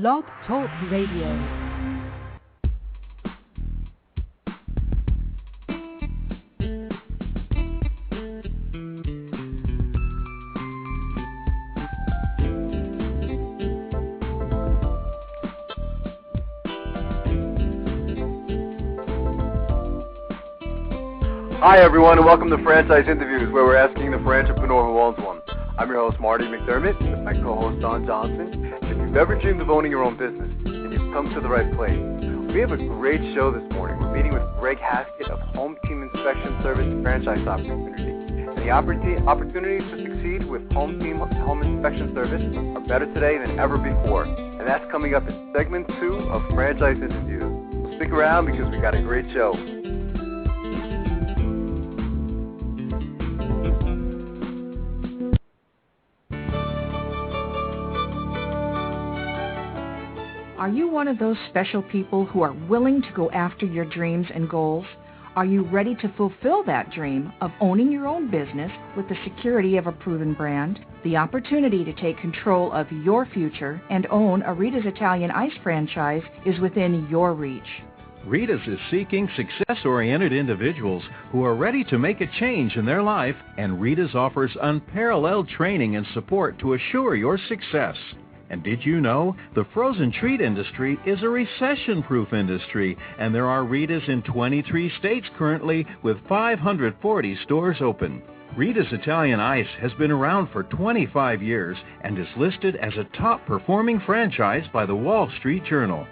Blog Talk Radio. Hi everyone, and welcome to Franchise Interviews, where we're asking the entrepreneur who owns one. I'm your host, Marty McDermott, with my co-host, Don Johnson. If you've ever dreamed of owning your own business, then you've come to the right place. We have a great show this morning. We're meeting with Greg Haskett of HomeTeam Inspection Service Franchise Opportunity. And the opportunities to succeed with HomeTeam Home Inspection Service are better today than ever before. And that's coming up in segment 2 of Franchise Interviews. Stick around because we got a great show. Are you one of those special people who are willing to go after your dreams and goals? Are you ready to fulfill that dream of owning your own business with the security of a proven brand? The opportunity to take control of your future and own a Rita's Italian Ice franchise is within your reach. Rita's is seeking success-oriented individuals who are ready to make a change in their life, and Rita's offers unparalleled training and support to assure your success. And did you know the frozen treat industry is a recession-proof industry, and there are Rita's in 23 states currently with 540 stores open. Rita's Italian Ice has been around for 25 years and is listed as a top-performing franchise by the Wall Street Journal.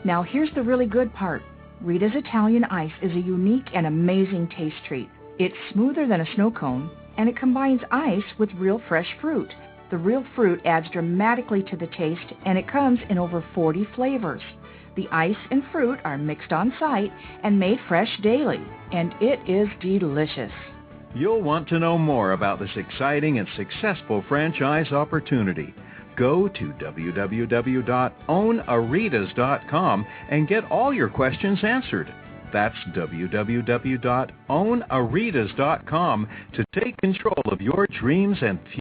Now here's the really good part. Rita's Italian Ice is a unique and amazing taste treat. It's smoother than a snow cone, and it combines ice with real fresh fruit. The real fruit adds dramatically to the taste, and it comes in over 40 flavors. The ice and fruit are mixed on site and made fresh daily, and it is delicious. You'll want to know more about this exciting and successful franchise opportunity. Go to www.ownaritas.com and get all your questions answered. That's www.ownaritas.com to take control of your dreams and future.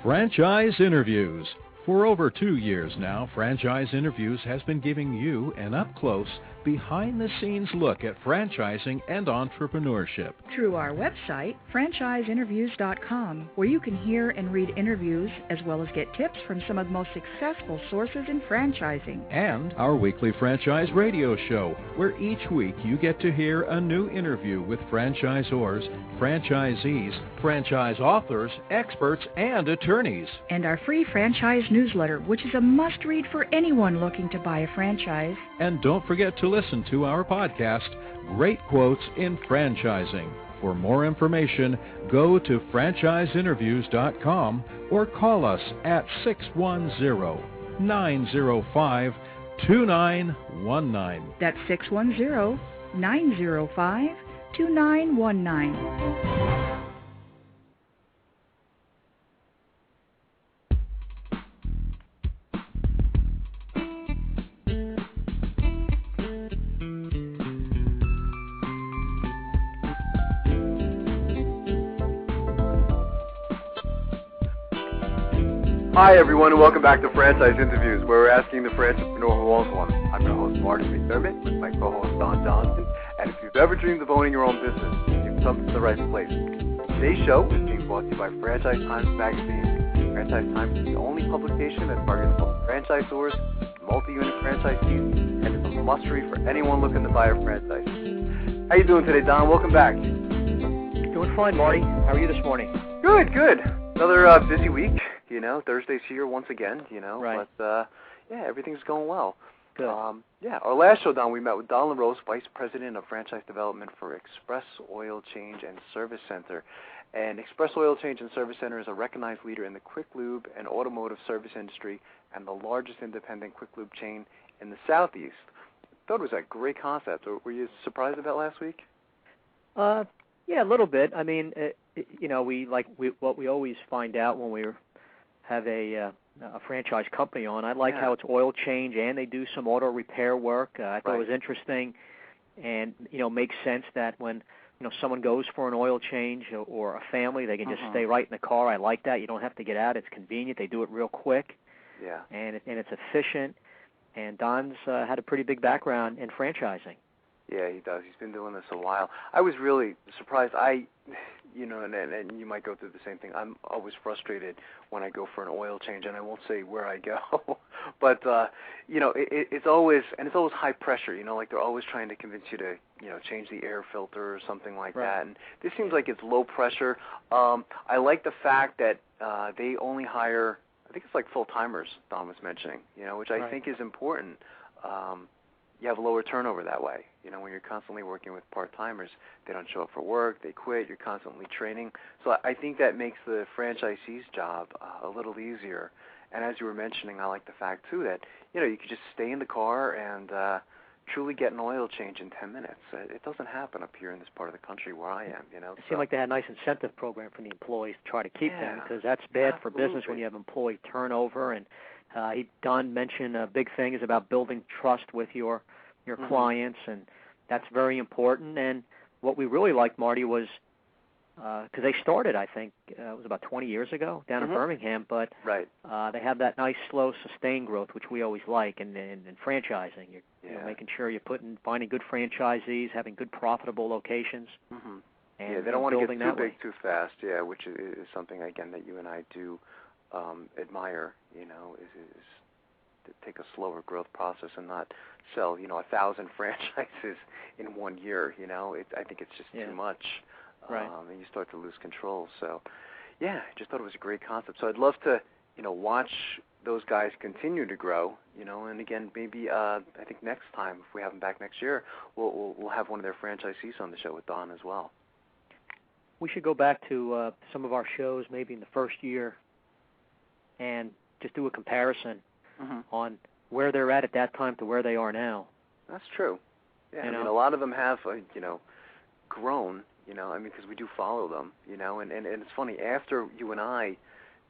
Franchise Interviews. For over 2 years now, Franchise Interviews has been giving you an up-close, behind-the-scenes look at franchising and entrepreneurship. Through our website, franchiseinterviews.com, where you can hear and read interviews as well as get tips from some of the most successful sources in franchising. And our weekly franchise radio show, where each week you get to hear a new interview with franchisors, franchisees, franchise authors, experts, and attorneys. And our free franchise newsletter, which is a must-read for anyone looking to buy a franchise. And don't forget to listen to our podcast, Great Quotes in Franchising. For more information, go to franchiseinterviews.com or call us at 610-905-2919. That's 610-905-2919. Hi everyone, and welcome back to Franchise Interviews, where we're asking the entrepreneur who owns one. I'm your host, Marty McDermott, with my co-host, Don Johnson. And if you've ever dreamed of owning your own business, you've come to the right place. Today's show is being brought to you by Franchise Times Magazine. Franchise Times is the only publication that targets both franchisors, multi-unit franchisees, and is a must-read for anyone looking to buy a franchise. How you doing today, Don? Welcome back. Doing fine, Marty. How are you this morning? Good. Another busy week. You know, Thursday's here once again, you know, right. But, everything's going well. Good. Our last show, Don, we met with Don LaRose, Vice President of Franchise Development for Express Oil Change and Service Center. And Express Oil Change and Service Center is a recognized leader in the quick lube and automotive service industry and the largest independent quick lube chain in the Southeast. I thought it was a great concept. Were you surprised about last week? Yeah, a little bit. I mean, what we always find out when we have a franchise company on. I like how it's oil change and they do some auto repair work. I thought it was interesting, and makes sense that when someone goes for an oil change or a family, they can just stay right in the car. I like that. You don't have to get out. It's convenient. They do it real quick. Yeah. And it's efficient. And Don's had a pretty big background in franchising. Yeah, he does. He's been doing this a while. I was really surprised. And you might go through the same thing. I'm always frustrated when I go for an oil change, and I won't say where I go. But, it's always high pressure, like they're always trying to convince you to, change the air filter or something like that. And this seems like it's low pressure. I like the fact that they only hire, I think it's like full-timers, Don was mentioning, which I think is important. You have lower turnover that way. When you're constantly working with part-timers, they don't show up for work, they quit, you're constantly training. So I think that makes the franchisee's job a little easier. And as you were mentioning, I like the fact, too, that, you could just stay in the car and truly get an oil change in 10 minutes. It doesn't happen up here in this part of the country where I am, It seemed like they had a nice incentive program for the employees to try to keep them, because that's bad for business when you have employee turnover. And Don mentioned a big thing is about building trust with your clients, and that's very important. And what we really liked, Marty, was because they started, I think, it was about 20 years ago down in Birmingham, but they have that nice, slow, sustained growth, which we always like in franchising. You're making sure you're finding good franchisees, having good, profitable locations. And they don't want to get too big too fast, which is something, again, that you and I do admire, is to take a slower growth process and not sell, 1,000 franchises in 1 year, I think it's just too much. And you start to lose control. So, I just thought it was a great concept. So I'd love to, watch those guys continue to grow, and again, maybe I think next time, if we have them back next year, we'll have one of their franchisees on the show with Don as well. We should go back to some of our shows maybe in the first year and just do a comparison on where they're at that time to where they are now. That's true. Yeah, a lot of them have, grown, because we do follow them, and it's funny, after you and I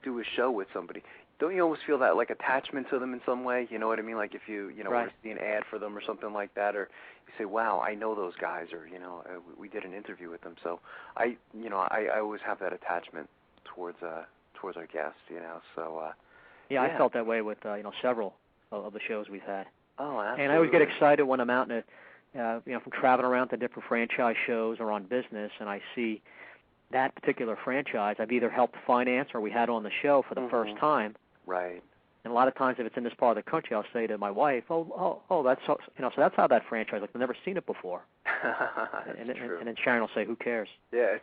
do a show with somebody, don't you almost feel that, like, attachment to them in some way? You know what I mean? Like if you, were to see an ad for them or something like that, or you say, wow, I know those guys, or, we did an interview with them. So I always have that attachment towards our guests, so. I felt that way with, several of the shows we've had. Oh, absolutely. And I always get excited when I'm out in from traveling around to different franchise shows or on business, and I see that particular franchise I've either helped finance or we had on the show for the first time. Right. And a lot of times, if it's in this part of the country, I'll say to my wife, that's so that's how that franchise looks. I've never seen it before. and then Sharon will say, who cares? Yeah,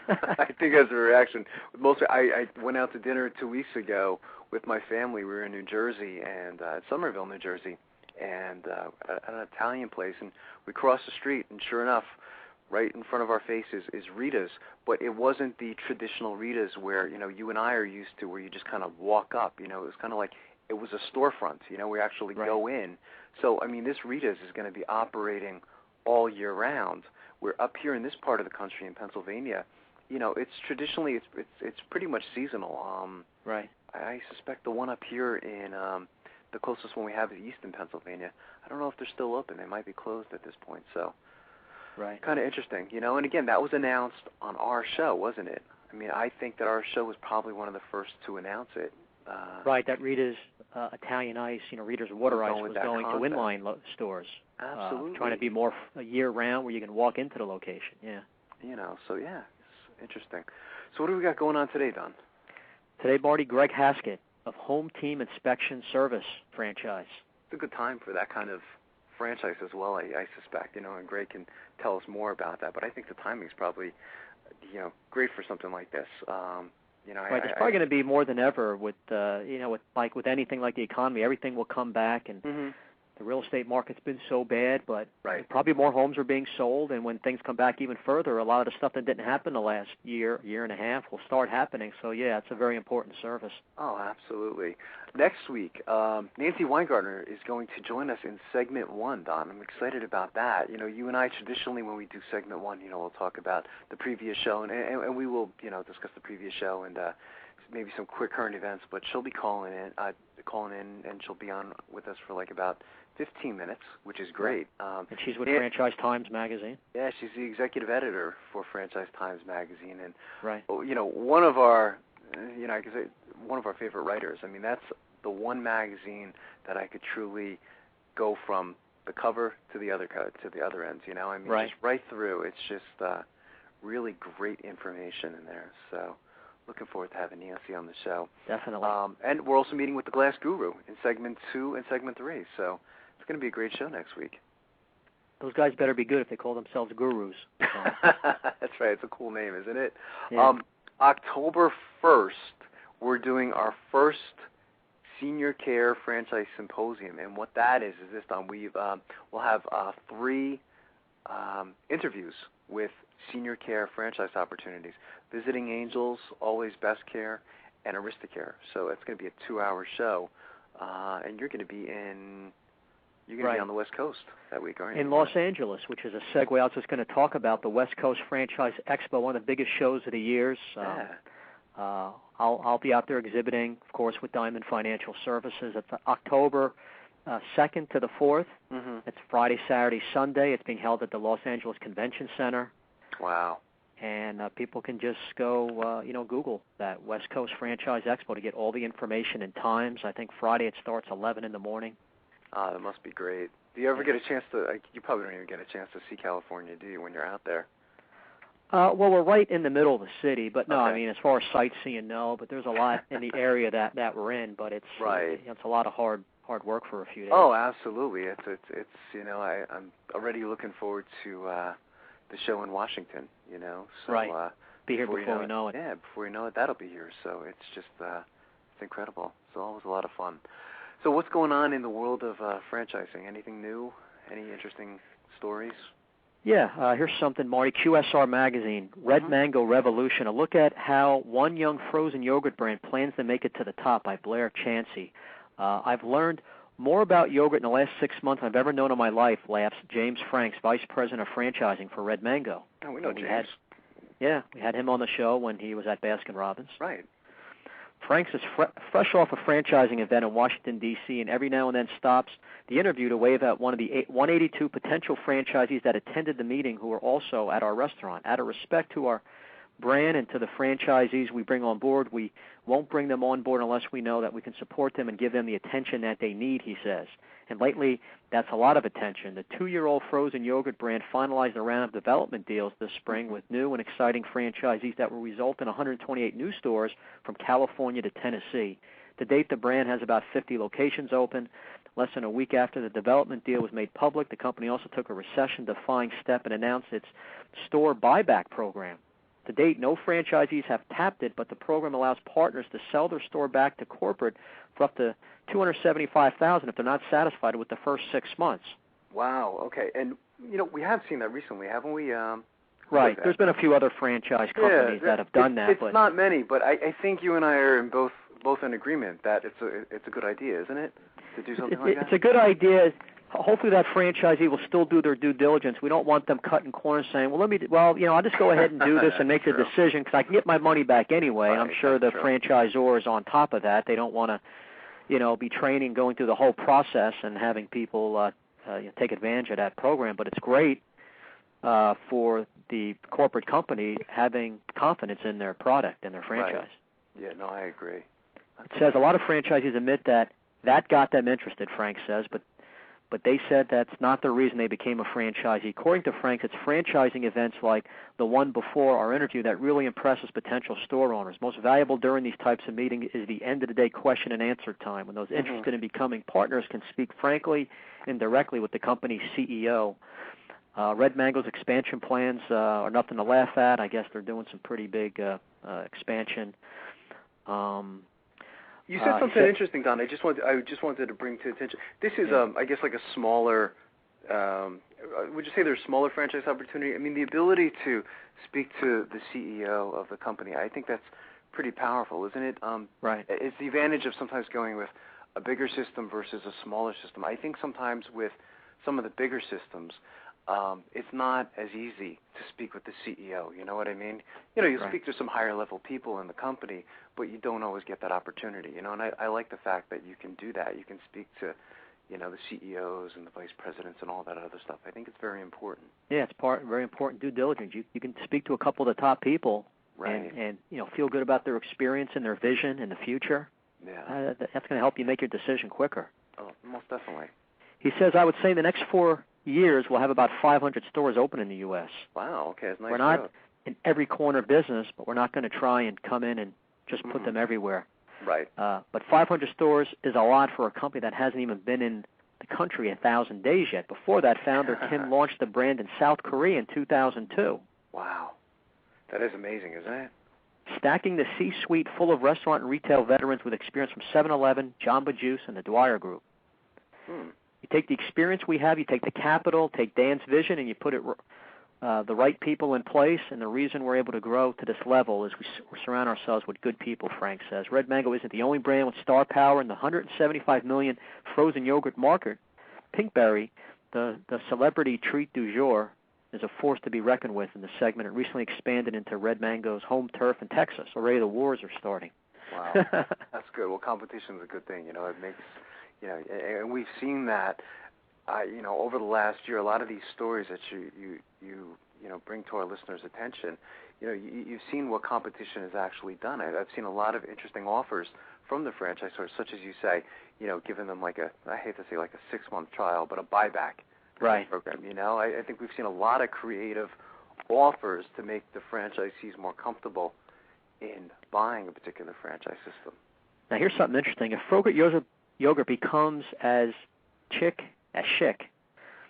I think that's a reaction. Mostly, I went out to dinner 2 weeks ago with my family. We were in New Jersey, and Somerville, New Jersey, and at an Italian place, and we crossed the street, and sure enough, right in front of our faces is Rita's, but it wasn't the traditional Rita's where, you and I are used to, where you just kind of walk up, it was kind of like, it was a storefront, we actually go in. So, this Rita's is going to be operating all year round. We're up here in this part of the country in Pennsylvania, it's traditionally, it's pretty much seasonal. Right. I suspect the one up here in, the closest one we have is Easton, Pennsylvania. I don't know if they're still open. They might be closed at this point, so. Right. Kind of interesting, and again, that was announced on our show, wasn't it? I think that our show was probably one of the first to announce it. Right, that Rita's Italian Ice, Rita's Water Ice was going to inline stores. Absolutely. Trying to be more year-round where you can walk into the location, So it's interesting. So what do we got going on today, Don? Today, Marty, Greg Haskett of HomeTeam Inspection Service franchise. It's a good time for that kind of franchise as well, I suspect, and Greg can tell us more about that, but I think the timing's probably, great for something like this. Right, it's probably going to be more than ever with, with anything like the economy, everything will come back, and the real estate market's been so bad, but probably more homes are being sold, and when things come back even further, a lot of the stuff that didn't happen the last year and a half will start happening. So, it's a very important service. Oh, absolutely. Next week, Nancy Weingartner is going to join us in Segment 1, Don. I'm excited about that. You and I traditionally, when we do Segment 1, we'll talk about the previous show, and we will, discuss the previous show and maybe some quick current events, but she'll be calling in, and she'll be on with us for like about 15 minutes, which is great. And she's with Franchise Times Magazine. Yeah, she's the executive editor for Franchise Times Magazine, and right. One of our, I could say one of our favorite writers. I mean, that's the one magazine that I could truly go from the cover to the other ends. I mean, right. Just right through. It's just really great information in there. So, looking forward to having Nancy on the show. Definitely. And we're also meeting with the Glass Guru in segment 2 and segment 3. So, it's going to be a great show next week. Those guys better be good if they call themselves gurus. So. That's right. It's a cool name, isn't it? Yeah. October 1st, we're doing our first Senior Care Franchise Symposium, and what that is this time we'll have 3 interviews with senior care franchise opportunities: Visiting Angels, Always Best Care, and Aristocare. So it's going to be a 2-hour show, and you're going to be be on the West Coast that week, aren't you? In Los Angeles, which is a segue. I was just going to talk about the West Coast Franchise Expo, one of the biggest shows of the years. I'll be out there exhibiting, of course, with Diamond Financial Services. It's October 2nd to the 4th. Mm-hmm. It's Friday, Saturday, Sunday. It's being held at the Los Angeles Convention Center. Wow. And people can just go, Google that West Coast Franchise Expo to get all the information and times. I think Friday it starts 11 in the morning. That must be great. Do you ever get a chance to, you probably don't even get a chance to see California, do you, when you're out there? Well, we're right in the middle of the city, but no, Okay. I mean, as far as sightseeing, no, but there's a lot in the area that we're in, but it's right. It's a lot of hard work for a few days. Oh, absolutely. It's I'm already looking forward to the show in Washington, So, right. Be here before we know it. Yeah, before you know it, that'll be here. So it's just, it's incredible. It's always a lot of fun. So what's going on in the world of franchising? Anything new? Any interesting stories? Yeah, here's something, Marty. QSR Magazine, Red Mango Revolution, a look at how one young frozen yogurt brand plans to make it to the top by Blair Chansey. I've learned more about yogurt in the last 6 months than I've ever known in my life, laughs James Franks, Vice President of Franchising for Red Mango. Oh, we know James. We had him on the show when he was at Baskin-Robbins. Right. Franks is fresh off a franchising event in Washington, D.C., and every now and then stops the interview to wave at one of the 182 potential franchisees that attended the meeting who were also at our restaurant. Out of respect to our brand and to the franchisees we bring on board, we won't bring them on board unless we know that we can support them and give them the attention that they need, he says. And lately, that's a lot of attention. The 2-year-old frozen yogurt brand finalized a round of development deals this spring with new and exciting franchisees that will result in 128 new stores from California to Tennessee. To date, the brand has about 50 locations open. Less than a week after the development deal was made public, the company also took a recession-defying step and announced its store buyback program. To date, no franchisees have tapped it, but the program allows partners to sell their store back to corporate for up to $275,000 if they're not satisfied with the first 6 months. Wow. Okay. And we have seen that recently, haven't we? Right. There's been a few other franchise companies that have done that. It's not many, but I think you and I are in both in agreement that it's a good idea, isn't it, to do something like that? It's a good idea. Hopefully that franchisee will still do their due diligence. We don't want them cutting corners saying, I'll just go ahead and do this and make the decision because I can get my money back anyway. Right, and I'm sure the franchisor is on top of that. They don't want to, be training, going through the whole process and having people take advantage of that program. But it's great for the corporate company having confidence in their product and their franchise. Right. Yeah, no, I agree. It says a lot of franchisees admit that got them interested, Frank says, but they said that's not the reason they became a franchisee. According to Frank, it's franchising events like the one before our interview that really impresses potential store owners. Most valuable during these types of meetings is the end-of-the-day question and answer time, when those interested in becoming partners can speak frankly and directly with the company's CEO. Red Mango's expansion plans are nothing to laugh at. I guess they're doing some pretty big expansion. You said something interesting, Don. I just wanted to bring to attention. This is, I guess, like a smaller. Would you say there's smaller franchise opportunity? I mean, the ability to speak to the CEO of the company, I think that's pretty powerful, isn't it? Right. It's the advantage of sometimes going with a bigger system versus a smaller system. I think sometimes with some of the bigger systems, it's not as easy to speak with the CEO. You know what I mean? You know, you Right. speak to some higher level people in the company, but you don't always get that opportunity. You know, and I like the fact that you can do that. You can speak to, you know, the CEOs and the vice presidents and all that other stuff. I think it's very important. Yeah, it's very important due diligence. You can speak to a couple of the top people, Right. and you know, feel good about their experience and their vision in the future. Yeah. That's going to help you make your decision quicker. Oh, most definitely. He says, I would say in the next 4 years we'll have about 500 stores open in the U.S. Wow. Okay, that's nice. We're not growth. in every corner business, but we're not going to try and come in and just put them everywhere. Right. But 500 stores is a lot for a company that hasn't even been in the country 1,000 days yet. Before that, founder Kim launched the brand in South Korea in 2002. Wow. That is amazing, isn't it? Stacking the C-suite full of restaurant and retail veterans with experience from 7-Eleven, Jamba Juice, and the Dwyer Group. You take the experience we have, you take the capital, take Dan's vision, and you put it the right people in place. And the reason we're able to grow to this level is we surround ourselves with good people, Frank says. Red Mango isn't the only brand with star power in the 175 million frozen yogurt market. Pinkberry, the celebrity treat du jour, is a force to be reckoned with in the segment. It recently expanded into Red Mango's home turf in Texas. Already the wars are starting. Wow. That's good. Well, competition is a good thing. You know, it makes, you know, and we've seen that, you know, over the last year, a lot of these stories that you know, bring to our listeners' attention, you know, you've seen what competition has actually done. I've seen a lot of interesting offers from the franchise stores, such as you say, you know, giving them like I hate to say like a 6-month trial, but a buyback program. You know, I think we've seen a lot of creative offers to make the franchisees more comfortable in buying a particular franchise system. Now, here's something interesting. If Frogurt yogurt becomes as chic as chic,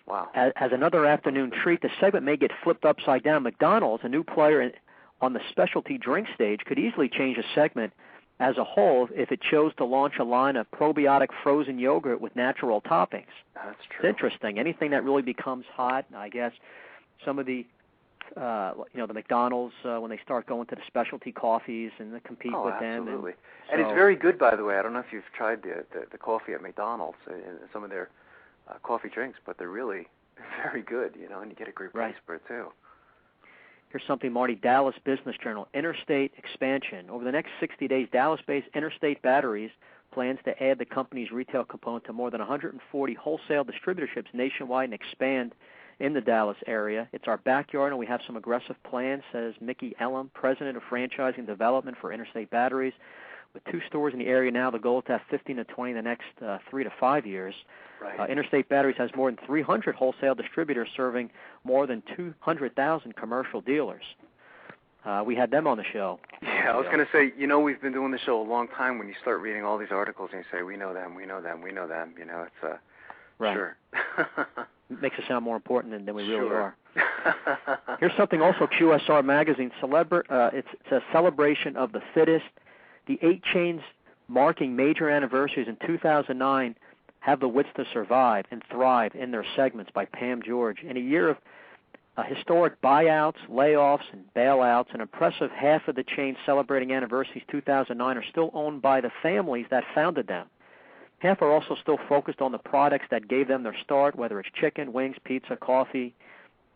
wow, as another afternoon treat, the segment may get flipped upside down. McDonald's, a new player on the specialty drink stage, could easily change the segment as a whole if it chose to launch a line of probiotic frozen yogurt with natural toppings. That's true. It's interesting. Anything that really becomes hot, I guess some of the, you know, the McDonald's, when they start going to the specialty coffees and they compete with them. Absolutely. And it's very good, by the way. I don't know if you've tried the coffee at McDonald's and some of their coffee drinks, but they're really very good, you know, and you get a great price for it, too. Here's something, Marty, Dallas Business Journal, interstate expansion. Over the next 60 days, Dallas-based Interstate Batteries plans to add the company's retail component to more than 140 wholesale distributorships nationwide and expand in the Dallas area. It's our backyard, and we have some aggressive plans, says Mickey Elam, president of franchising development for Interstate Batteries. With 2 stores in the area now, the goal is to have 15 to 20 in the next 3 to 5 years. Right. Interstate Batteries has more than 300 wholesale distributors serving more than 200,000 commercial dealers. We had them on the show. Yeah, I was going to say, you know, we've been doing the show a long time. When you start reading all these articles and you say, we know them, we know them, we know them, you know, it's sure. It makes us sound more important than we really are. Here's something also, QSR Magazine, it's a celebration of the fittest. The 8 chains marking major anniversaries in 2009 have the wits to survive and thrive in their segments by Pam George. In a year of historic buyouts, layoffs, and bailouts, an impressive half of the chains celebrating anniversaries 2009 are still owned by the families that founded them. Half are also still focused on the products that gave them their start, whether it's chicken, wings, pizza, coffee.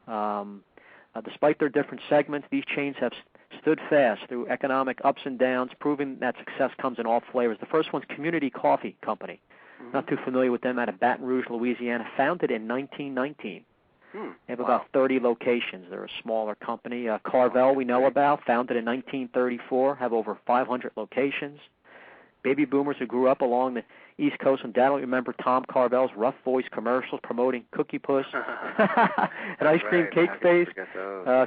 Despite their different segments, these chains have stood fast through economic ups and downs, proving that success comes in all flavors. The first one's Community Coffee Company. Not too familiar with them, out of Baton Rouge, Louisiana, founded in 1919. They have about 30 locations. They're a smaller company. Carvel, we know about, founded in 1934, have over 500 locations. Baby boomers who grew up along the East Coast undoubtedly remember Tom Carvel's rough voice commercials promoting Cookie Puss, an ice cream cake face,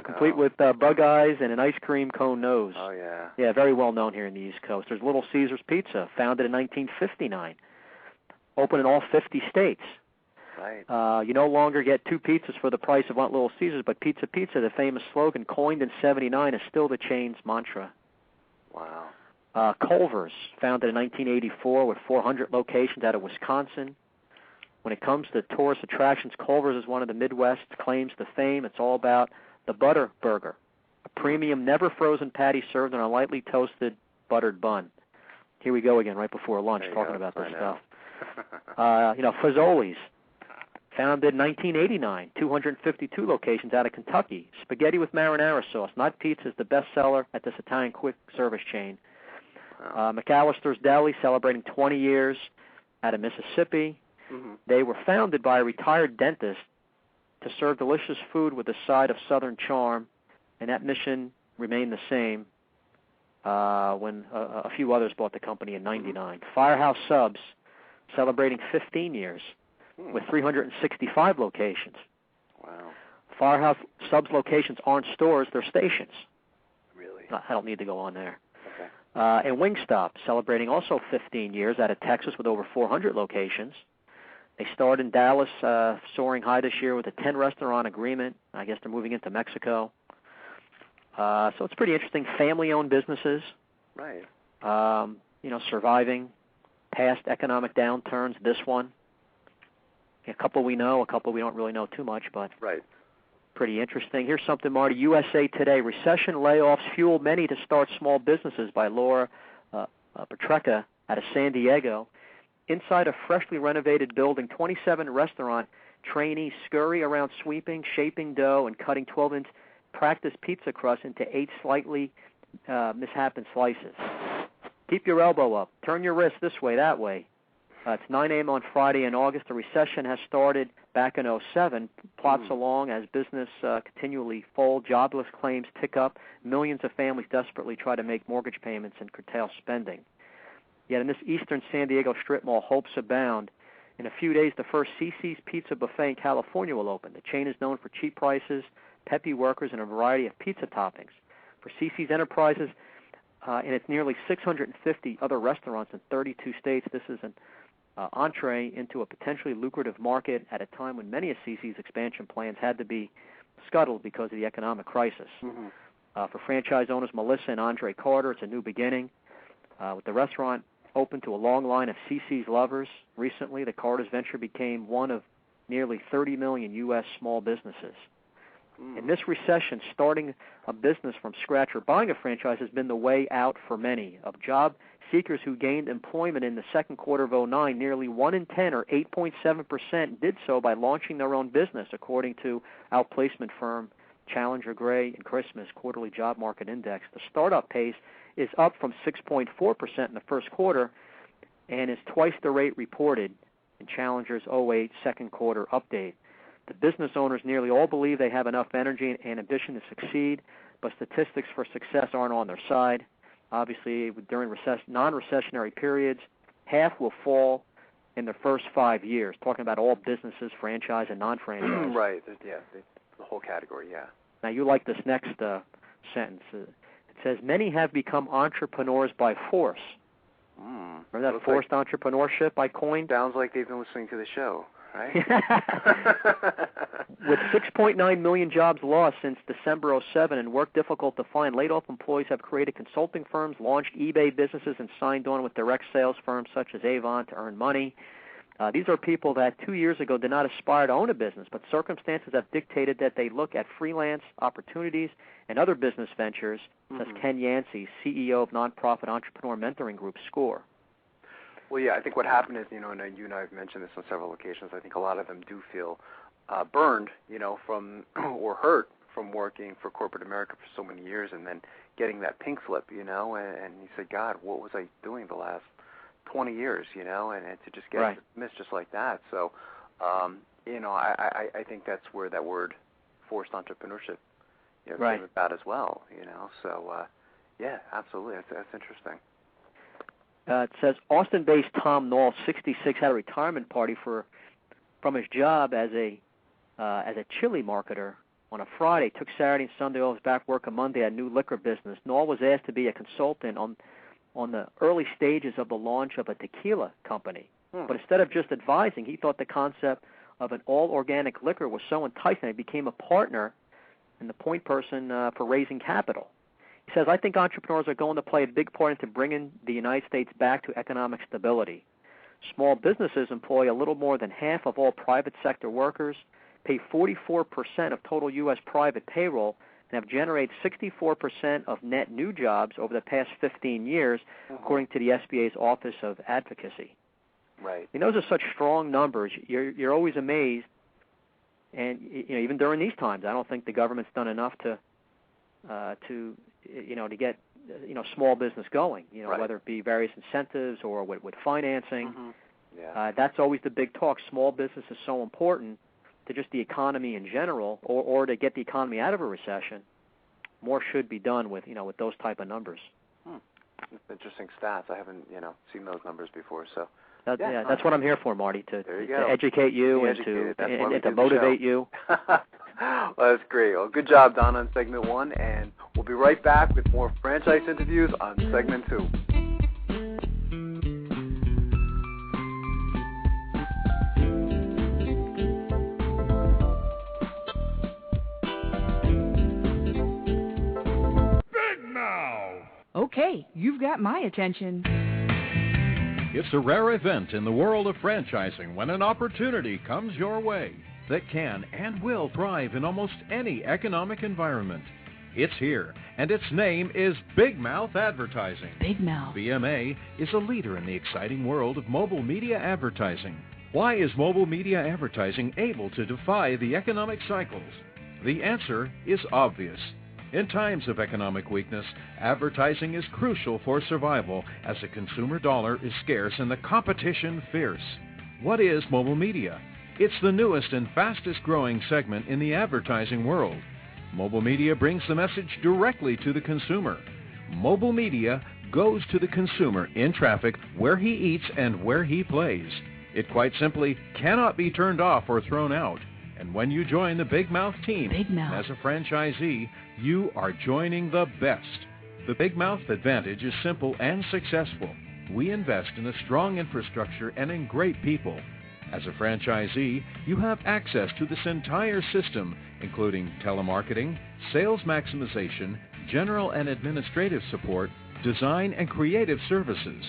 complete with bug eyes and an ice cream cone nose. Oh, yeah. Yeah, very well known here in the East Coast. There's Little Caesars Pizza, founded in 1959, open in all 50 states. Right. You no longer get 2 pizzas for the price of one Little Caesars, but Pizza Pizza, the famous slogan coined in 79, is still the chain's mantra. Wow. Culver's, founded in 1984 with 400 locations out of Wisconsin. When it comes to tourist attractions, Culver's is one of the Midwest's claims to fame. It's all about the Butter Burger, a premium, never-frozen patty served on a lightly toasted buttered bun. Here we go again, right before lunch, talking about this stuff. You know, Fazoli's, Founded in 1989, 252 locations out of Kentucky. Spaghetti with marinara sauce, not pizza, is the best seller at this Italian quick service chain. McAllister's Deli, celebrating 20 years out of Mississippi. Mm-hmm. They were founded by a retired dentist to serve delicious food with a side of Southern charm, and that mission remained the same when a few others bought the company in 99. Firehouse Subs, celebrating 15 years with 365 locations. Wow. Firehouse Subs locations aren't stores, they're stations. Really? I don't need to go on there. Okay. And Wingstop, celebrating also 15 years out of Texas with over 400 locations. They started in Dallas, soaring high this year with a 10-restaurant agreement. I guess they're moving into Mexico. So it's pretty interesting. Family-owned businesses. Right. Surviving past economic downturns. This one. A couple we know, a couple we don't really know too much, but right. Pretty interesting. Here's something, Marty. USA Today. Recession layoffs fuel many to start small businesses, by Laura Petrecka out of San Diego. Inside a freshly renovated building, 27 restaurant trainees scurry around sweeping, shaping dough, and cutting 12-inch practice pizza crust into 8 slightly misshapen slices. Keep your elbow up. Turn your wrist this way, that way. It's 9 a.m. on Friday in August. The recession has started back in 2007, plots along as business continually fold. Jobless claims tick up. Millions of families desperately try to make mortgage payments and curtail spending. Yet in this eastern San Diego strip mall, hopes abound. In a few days, the first CC's Pizza Buffet in California will open. The chain is known for cheap prices, peppy workers, and a variety of pizza toppings. For CC's Enterprises and its nearly 650 other restaurants in 32 states, this is an entree into a potentially lucrative market at a time when many of CC's expansion plans had to be scuttled because of the economic crisis. Mm-hmm. For franchise owners Melissa and Andre Carter, it's a new beginning. With the restaurant open to a long line of CC's lovers, recently the Carter's venture became one of nearly 30 million U.S. small businesses. In this recession, starting a business from scratch or buying a franchise has been the way out for many. Of job seekers who gained employment in the second quarter of 2009, nearly 1 in 10, or 8.7%, did so by launching their own business, according to outplacement firm Challenger Gray and Christmas Quarterly Job Market Index. The startup pace is up from 6.4% in the first quarter and is twice the rate reported in Challenger's 2008 second quarter update. The business owners nearly all believe they have enough energy and ambition to succeed, but statistics for success aren't on their side. Obviously, during non-recessionary periods, half will fall in their first 5 years, talking about all businesses, franchise and non-franchise. Right, yeah, the whole category, yeah. Now, you like this next sentence. It says, many have become entrepreneurs by force. Remember that forced entrepreneurship I coined? Sounds like they've been listening to the show, right? With 6.9 million jobs lost since December 2007 and work difficult to find, laid-off employees have created consulting firms, launched eBay businesses, and signed on with direct sales firms such as Avon to earn money. These are people that 2 years ago did not aspire to own a business, but circumstances have dictated that they look at freelance opportunities and other business ventures, says Ken Yancey, CEO of nonprofit entrepreneur mentoring group SCORE. Well, yeah, I think what happened is, and you and I have mentioned this on several occasions, I think a lot of them do feel burned, from or hurt from working for corporate America for so many years and then getting that pink slip, and you say, God, what was I doing the last 20 years, and to just get dismissed just like that. So, I think that's where that word forced entrepreneurship came about as well, So, yeah, absolutely. That's interesting. It says Austin-based Tom Knoll, 66, had a retirement party from his job as a chili marketer on a Friday. Took Saturday and Sunday off, back work on Monday, had a new liquor business. Knoll was asked to be a consultant on the early stages of the launch of a tequila company. But instead of just advising, he thought the concept of an all-organic liquor was so enticing, he became a partner and the point person for raising capital. He says, I think entrepreneurs are going to play a big part into bringing the United States back to economic stability. Small businesses employ a little more than half of all private sector workers, pay 44% of total U.S. private payroll, and have generated 64% of net new jobs over the past 15 years, according to the SBA's Office of Advocacy. Right. Those are such strong numbers. You're always amazed And even during these times, I don't think the government's done enough to get small business going. Right. Whether it be various incentives or with financing. Mm-hmm. Yeah. That's always the big talk. Small business is so important to just the economy in general, or to get the economy out of a recession. More should be done with those type of numbers. That's interesting stats. I haven't seen those numbers before. So that's what I'm here for, Marty, to educate you and to motivate you. Well, that's great. Well, good job, Don, on segment 1, and we'll be right back with more franchise interviews on segment 2. Okay, you've got my attention. It's a rare event in the world of franchising when an opportunity comes your way that can and will thrive in almost any economic environment. It's here, and its name is Big Mouth Advertising. Big Mouth. BMA is a leader in the exciting world of mobile media advertising. Why is mobile media advertising able to defy the economic cycles? The answer is obvious. In times of economic weakness, advertising is crucial for survival as the consumer dollar is scarce and the competition fierce. What is mobile media? It's the newest and fastest growing segment in the advertising world. Mobile media brings the message directly to the consumer. Mobile media goes to the consumer in traffic where he eats and where he plays. It quite simply cannot be turned off or thrown out. And when you join the Big Mouth team as a franchisee, you are joining the best. The Big Mouth advantage is simple and successful. We invest in a strong infrastructure and in great people. As a franchisee, you have access to this entire system, including telemarketing, sales maximization, general and administrative support, design and creative services,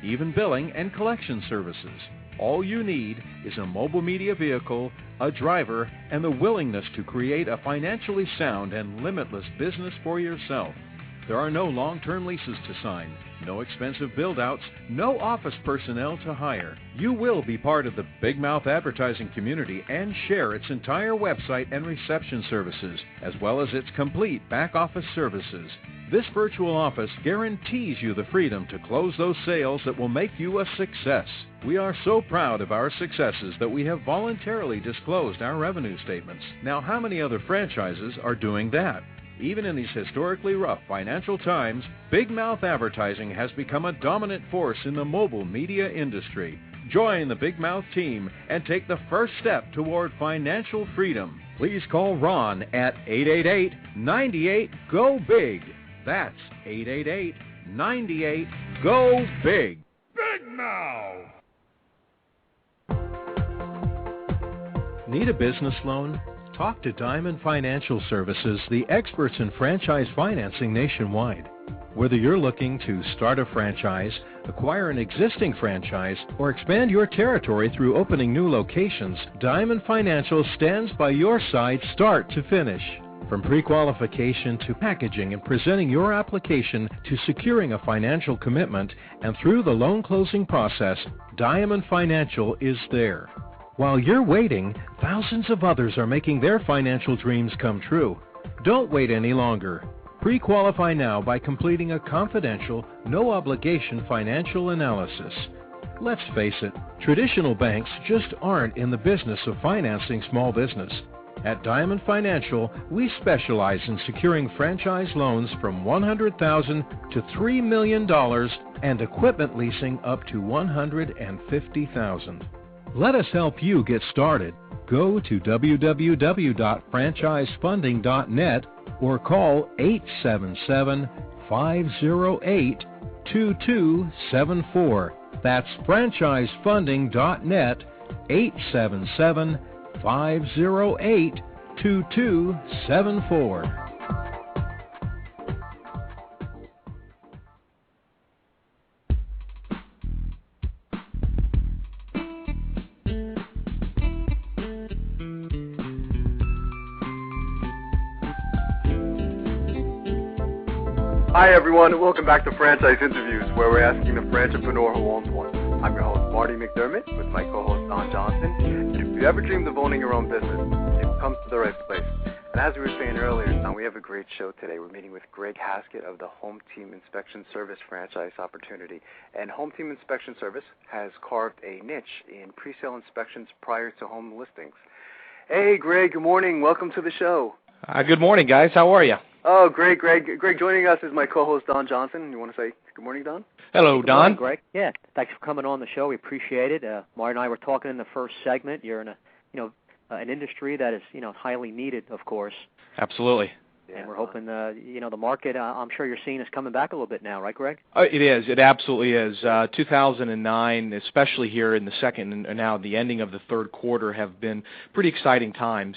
even billing and collection services. All you need is a mobile media vehicle, a driver, and the willingness to create a financially sound and limitless business for yourself. There are no long-term leases to sign, no expensive build-outs, no office personnel to hire. You will be part of the Big Mouth advertising community and share its entire website and reception services, as well as its complete back-office services. This virtual office guarantees you the freedom to close those sales that will make you a success. We are so proud of our successes that we have voluntarily disclosed our revenue statements. Now, how many other franchises are doing that? Even in these historically rough financial times, Big Mouth Advertising has become a dominant force in the mobile media industry. Join the Big Mouth team and take the first step toward financial freedom. Please call Ron at 888-98-GO-BIG. That's 888-98-GO-BIG. Big Mouth! Need a business loan? Talk to Diamond Financial Services, the experts in franchise financing nationwide. Whether you're looking to start a franchise, acquire an existing franchise, or expand your territory through opening new locations, Diamond Financial stands by your side start to finish. From pre-qualification to packaging and presenting your application to securing a financial commitment and through the loan closing process, Diamond Financial is there. While you're waiting, thousands of others are making their financial dreams come true. Don't wait any longer. Pre-qualify now by completing a confidential, no-obligation financial analysis. Let's face it, traditional banks just aren't in the business of financing small business. At Diamond Financial, we specialize in securing franchise loans from $100,000 to $3 million and equipment leasing up to $150,000. Let us help you get started. Go to www.franchisefunding.net or call 877-508-2274. That's franchisefunding.net, 877-508-2274. Hi everyone, and welcome back to Franchise Interviews, where we're asking the franchipreneur who owns one. I'm your host, Marty McDermott, with my co-host, Don Johnson. And if you ever dreamed of owning your own business, if comes to the right place. And as we were saying earlier, Don, we have a great show today. We're meeting with Greg Haskett of the HomeTeam Inspection Service franchise opportunity. And HomeTeam Inspection Service has carved a niche in pre-sale inspections prior to home listings. Hey, Greg, good morning. Welcome to the show. Good morning, guys. How are you? Oh, great, Greg. Greg, joining us is my co-host, Don Johnson. You want to say good morning, Don? Hello, Don. Morning, Greg. Yeah, thanks for coming on the show. We appreciate it. Marty and I were talking in the first segment. You're in an industry that is, highly needed, of course. Absolutely. And we're hoping, the market, I'm sure you're seeing is coming back a little bit now, right, Greg? It is. It absolutely is. 2009, especially here in the second and now the ending of the third quarter, have been pretty exciting times.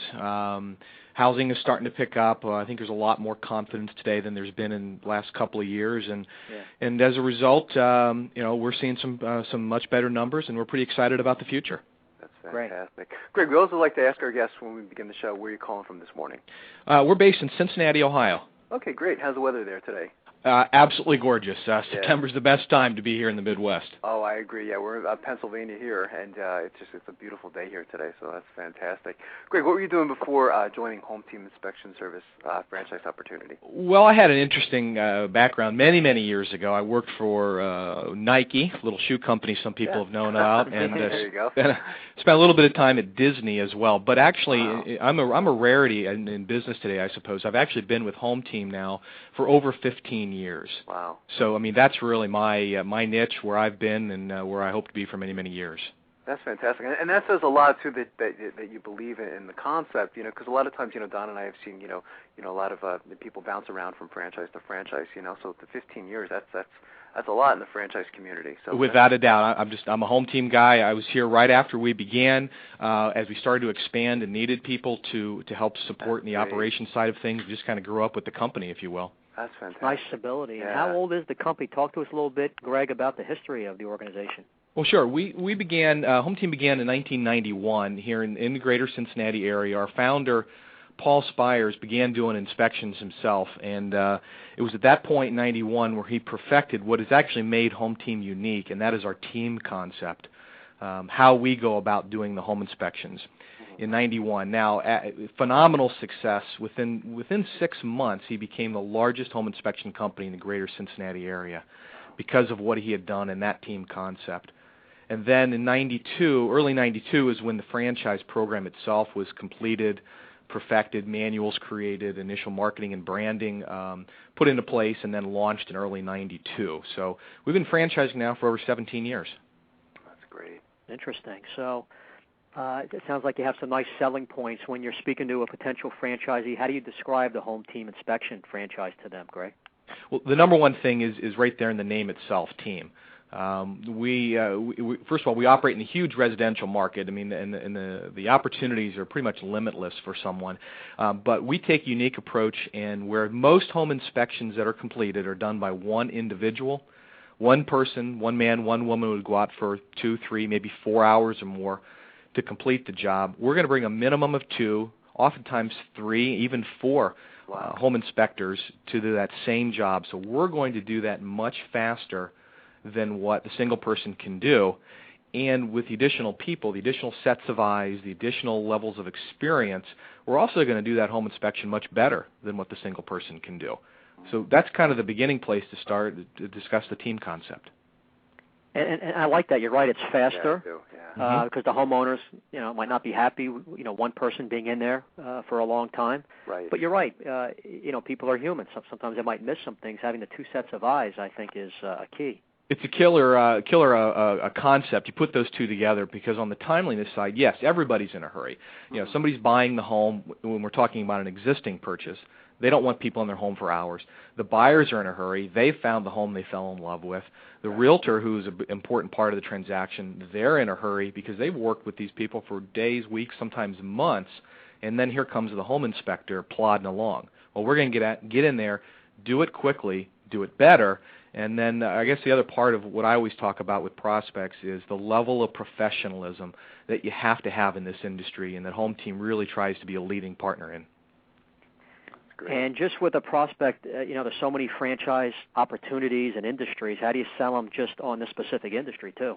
Housing is starting to pick up. I think there's a lot more confidence today than there's been in the last couple of years, and as a result, we're seeing some much better numbers, and we're pretty excited about the future. That's fantastic. Greg, we also like to ask our guests when we begin the show, where are you calling from this morning? We're based in Cincinnati, Ohio. Okay, great. How's the weather there today? Absolutely gorgeous. September's the best time to be here in the Midwest. Oh, I agree. Yeah, we're in Pennsylvania here, and it's a beautiful day here today, so that's fantastic. Greg, what were you doing before joining HomeTeam Inspection Service franchise opportunity? Well, I had an interesting background. Many years ago, I worked for Nike, a little shoe company some people have known about, and there you go. Spent a little bit of time at Disney as well. But actually, I'm a rarity in business today, I suppose. I've actually been with HomeTeam now for over 15 years. Wow. So, that's really my niche, where I've been and where I hope to be for many years. That's fantastic. And that says a lot, too, that you believe in the concept, because a lot of times, Don and I have seen, a lot of people bounce around from franchise to franchise, so the 15 years, that's a lot in the franchise community. So without a doubt, I'm a HomeTeam guy. I was here right after we began, as we started to expand and needed people to help support in the operations side of things. We just kind of grew up with the company, if you will. That's fantastic. Nice stability. Yeah. How old is the company? Talk to us a little bit, Greg, about the history of the organization. Well, sure. We began, HomeTeam began in 1991 here in the greater Cincinnati area. Our founder, Paul Spires, began doing inspections himself, and it was at that point in 91 where he perfected what has actually made HomeTeam unique, and that is our team concept, how we go about doing the home inspections. In 91. Now, phenomenal success. Within 6 months, he became the largest home inspection company in the greater Cincinnati area because of what he had done in that team concept. And then in early 92 is when the franchise program itself was completed, perfected, manuals created, initial marketing and branding put into place, and then launched in early 92. So we've been franchising now for over 17 years. That's great. Interesting. So it sounds like you have some nice selling points when you're speaking to a potential franchisee. How do you describe the HomeTeam Inspection franchise to them, Greg? Well, the number one thing is right there in the name itself, team. We first of all, we operate in a huge residential market. And the opportunities are pretty much limitless for someone. But we take a unique approach, and where most home inspections that are completed are done by one individual, one person, one man, one woman would go out for 2, 3, maybe 4 hours or more to complete the job. We're going to bring a minimum of 2, oftentimes 3, even 4 home inspectors to do that same job. So we're going to do that much faster than what the single person can do. And with the additional people, the additional sets of eyes, the additional levels of experience, we're also going to do that home inspection much better than what the single person can do. So that's kind of the beginning place to start to discuss the team concept. And I like that. You're right. It's faster Yeah, because the homeowners, might not be happy, one person being in there for a long time. Right. But you're right. People are human. Sometimes they might miss some things. Having the 2 sets of eyes, I think, is a key. It's a killer concept. You put those two together because on the timeliness side, yes, everybody's in a hurry. Somebody's buying the home when we're talking about an existing purchase. They don't want people in their home for hours. The buyers are in a hurry. They found the home they fell in love with. The realtor, who's an important part of the transaction, they're in a hurry because they've worked with these people for days, weeks, sometimes months, and then here comes the home inspector plodding along. Well, we're going to get in there, do it quickly, do it better, and then I guess the other part of what I always talk about with prospects is the level of professionalism that you have to have in this industry and that HomeTeam really tries to be a leading partner in. And just with a prospect, there's so many franchise opportunities and industries. How do you sell them just on this specific industry, too?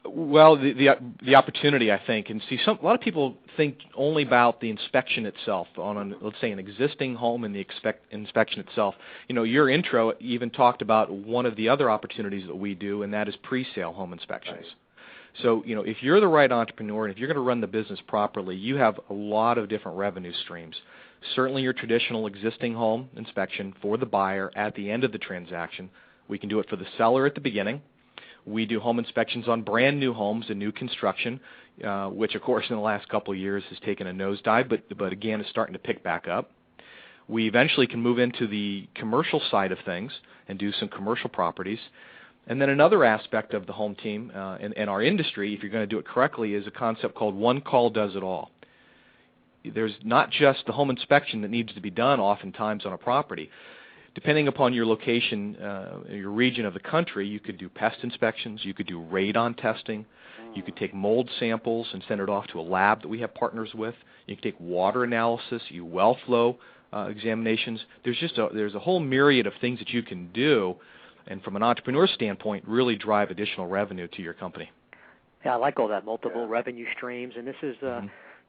Well, the opportunity, I think, and see, a lot of people think only about the inspection itself on, let's say, an existing home and the inspection itself. You know, your intro even talked about one of the other opportunities that we do, and that is pre-sale home inspections. Right. So, you know, if you're the right entrepreneur and if you're going to run the business properly, you have a lot of different revenue streams. Certainly your traditional existing home inspection for the buyer at the end of the transaction. We can do it for the seller at the beginning. We do home inspections on brand new homes and new construction, which, of course, in the last couple of years has taken a nosedive, but again is starting to pick back up. We eventually can move into the commercial side of things and do some commercial properties. And then another aspect of the home team and our industry, if you're going to do it correctly, is a concept called one call does it all. There's not just the home inspection that needs to be done oftentimes on a property. Depending upon your location, your region of the country, you could do pest inspections, you could do radon testing, you could take mold samples and send it off to a lab that we have partners with. You can take water analysis, well flow examinations. There's a whole myriad of things that you can do, and from an entrepreneur standpoint, really drive additional revenue to your company. Yeah, I like all that, multiple revenue streams, and this is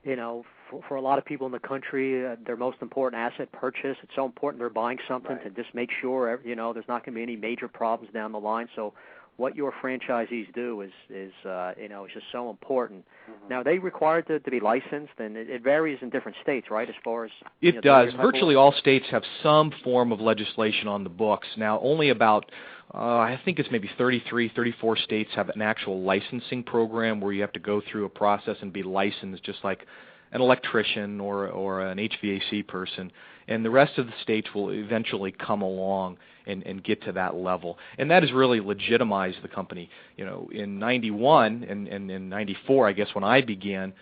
you know, for a lot of people in the country, their most important asset purchase. It's so important they're buying something to just make sure, you know, there's not going to be any major problems down the line. So what your franchisees do is you know, is just so important. Now, are they required to be licensed? And it varies in different states, right, as far as... It does. Virtually all states have some form of legislation on the books. Now, only about... I think it's maybe 33, 34 states have an actual licensing program where you have to go through a process and be licensed just like an electrician or an HVAC person. And the rest of the states will eventually come along and get to that level. And that has really legitimized the company. You know, in 91 and in 94, I guess, when I began,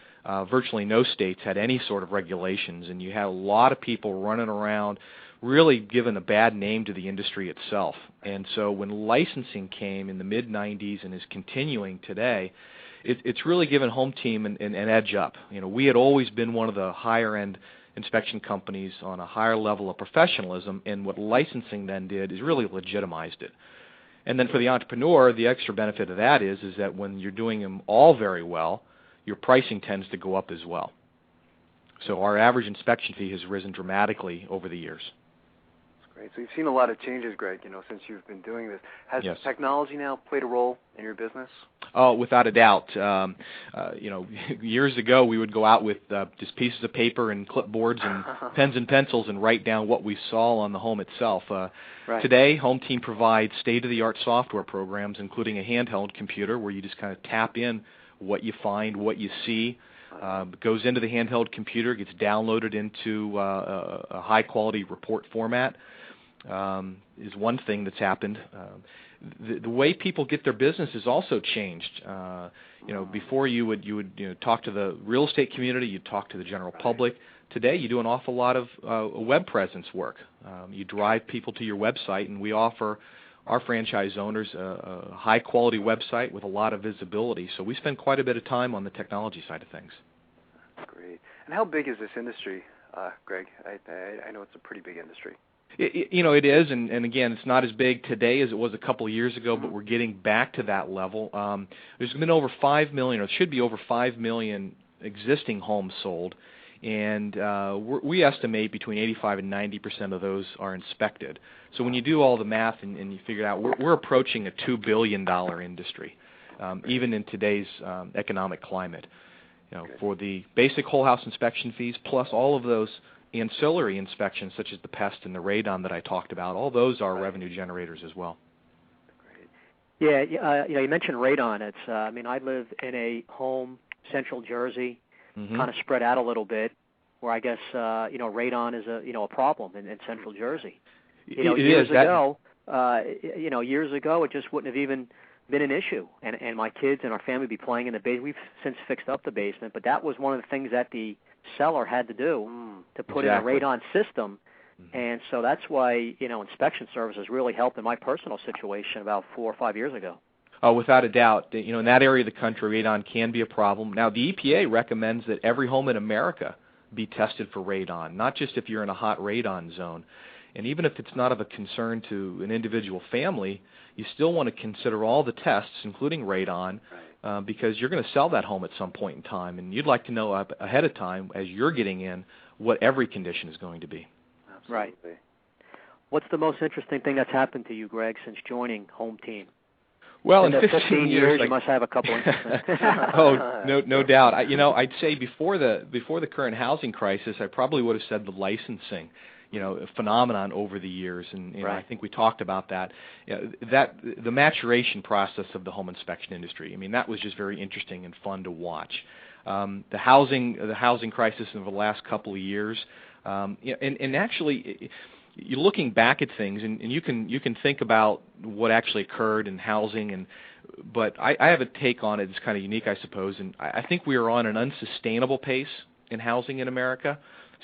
virtually no states had any sort of regulations, and you had a lot of people running around really given a bad name to the industry itself. And so when licensing came in the mid-90s and is continuing today, it's really given HomeTeam an edge up. You know, we had always been one of the higher-end inspection companies on a higher level of professionalism, and what licensing then did is really legitimized it. And then for the entrepreneur, the extra benefit of that is that when you're doing them all very well, your pricing tends to go up as well. So our average inspection fee has risen dramatically over the years. Great. So you've seen a lot of changes, Greg, you know, since you've been doing this. Has technology now played a role in your business? Oh, without a doubt. You know, years ago we would go out with just pieces of paper and clipboards and pens and pencils and write down what we saw on the home itself. Today, HomeTeam provides state-of-the-art software programs, including a handheld computer where you just kind of tap in what you find, what you see. It goes into the handheld computer, gets downloaded into a high-quality report format. Is one thing that's happened. The way people get their business has also changed. You know, before you would talk to the real estate community, you'd talk to the general public. Today, you do an awful lot of web presence work. You drive people to your website, and we offer our franchise owners a high-quality website with a lot of visibility. So we spend quite a bit of time on the technology side of things. Great. And how big is this industry, Greg? I know it's a pretty big industry. You know, it is, and again, it's not as big today as it was a couple of years ago, but we're getting back to that level. There's been over 5 million, or it should be over 5 million existing homes sold, and we estimate between 85 and 90% of those are inspected. So when you do all the math and you figure it out, we're approaching a $2 billion industry, even in today's economic climate. You know, for the basic whole house inspection fees, plus all of those ancillary inspections such as the pest and the radon that I talked about, all those are revenue generators as well. Great. Yeah, you know, you mentioned radon. It's I mean, I live in a home, Central Jersey, kind of spread out a little bit, where I guess you know, radon is a problem in Central Jersey. You know, years ago, it just wouldn't have even been an issue, and my kids and our family would be playing in the basement. We've since fixed up the basement, but that was one of the things that the seller had to do to put in a radon system, and so that's why, you know, inspection services really helped in my personal situation about 4 or 5 years ago. Oh, without a doubt. You know, in that area of the country, radon can be a problem. Now, the EPA recommends that every home in America be tested for radon, not just if you're in a hot radon zone. And even if it's not of a concern to an individual family, you still want to consider all the tests, including radon, because you're going to sell that home at some point in time, and you'd like to know ahead of time as you're getting in what every condition is going to be. Absolutely. Right. What's the most interesting thing that's happened to you, Greg, since joining HomeTeam? Well, in 15 years, you must have a couple interesting. Oh, no doubt. I'd say before the current housing crisis, I probably would have said the licensing, phenomenon over the years, and right. I think we talked about that. That the maturation process of the home inspection industry. I mean, that was just very interesting and fun to watch. The housing crisis over the last couple of years, and actually, you're looking back at things, and you can think about what actually occurred in housing, but I have a take on it. It's kind of unique, I suppose, and I think we are on an unsustainable pace in housing in America.